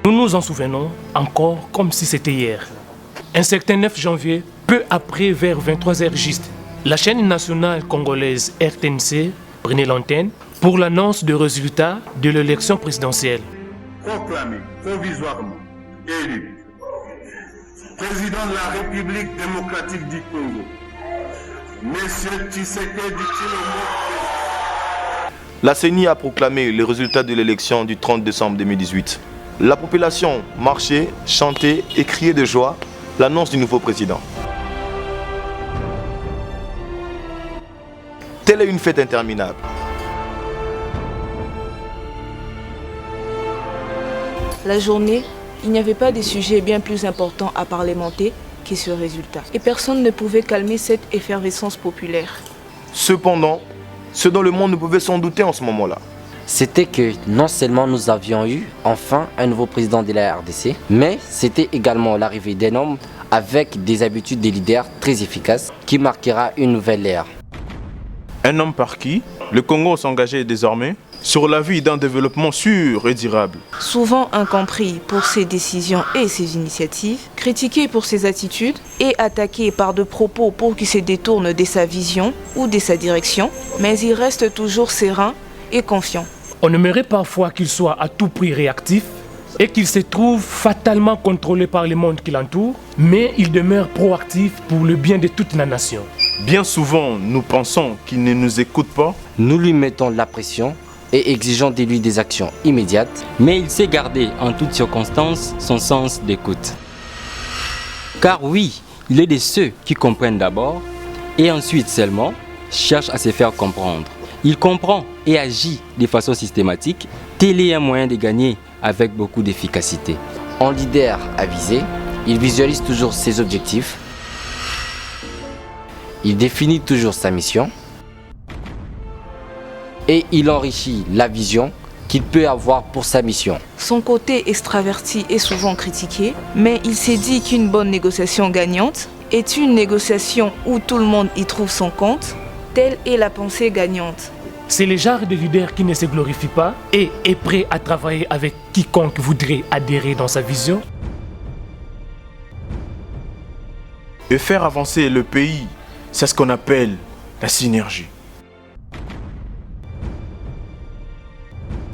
Nous nous en souvenons encore comme si c'était hier. Un certain 9 janvier, peu après vers 23h juste, la chaîne nationale congolaise RTNC prenait l'antenne pour l'annonce des résultats de l'élection présidentielle. Proclamé provisoirement élu président de la République démocratique du Congo, Monsieur Tshisekedi Tshilombo. La CENI a proclamé les résultats de l'élection du 30 décembre 2018. La population marchait, chantait et criait de joie l'annonce du nouveau président. Telle est une fête interminable. La journée, il n'y avait pas de sujet bien plus important à parlementer que ce résultat. Et personne ne pouvait calmer cette effervescence populaire. Cependant, ce dont le monde ne pouvait s'en douter en ce moment-là, c'était que non seulement nous avions eu enfin un nouveau président de la RDC, mais c'était également l'arrivée d'un homme avec des habitudes de leader très efficaces qui marquera une nouvelle ère. Un homme par qui le Congo s'engageait désormais sur la vie d'un développement sûr et durable. Souvent incompris pour ses décisions et ses initiatives, critiqué pour ses attitudes et attaqué par de propos pour qu'il se détourne de sa vision ou de sa direction, mais il reste toujours serein et confiant. On aimerait parfois qu'il soit à tout prix réactif et qu'il se trouve fatalement contrôlé par le monde qui l'entoure, mais il demeure proactif pour le bien de toute la nation. Bien souvent, nous pensons qu'il ne nous écoute pas. Nous lui mettons la pression et exigeons de lui des actions immédiates. Mais il sait garder en toutes circonstances son sens d'écoute. Car oui, il est de ceux qui comprennent d'abord et ensuite seulement cherchent à se faire comprendre. Il comprend et agit de façon systématique. Tel est un moyen de gagner avec beaucoup d'efficacité. En leader avisé, il visualise toujours ses objectifs. Il définit toujours sa mission. Et il enrichit la vision qu'il peut avoir pour sa mission. Son côté extraverti est souvent critiqué, mais il s'est dit qu'une bonne négociation gagnante est une négociation où tout le monde y trouve son compte. Telle est la pensée gagnante. C'est le genre de leader qui ne se glorifie pas et est prêt à travailler avec quiconque voudrait adhérer dans sa vision. Et faire avancer le pays, c'est ce qu'on appelle la synergie.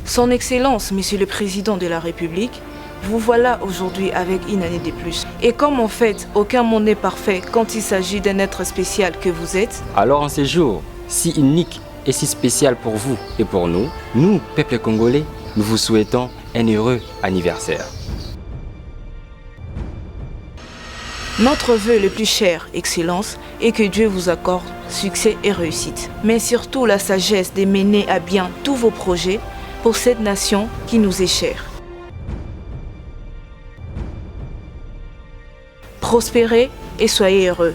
Son Excellence, Monsieur le Président de la République, vous voilà aujourd'hui avec une année de plus. Et comme en fait, aucun monde n'est parfait quand il s'agit d'un être spécial que vous êtes, alors en ce jour, si unique et si spécial pour vous et pour nous, nous, peuple congolais, nous vous souhaitons un heureux anniversaire. notre vœu le plus cher, Excellence, est que Dieu vous accorde succès et réussite. Mais surtout la sagesse de mener à bien tous vos projets pour cette nation qui nous est chère. Prospérez et soyez heureux.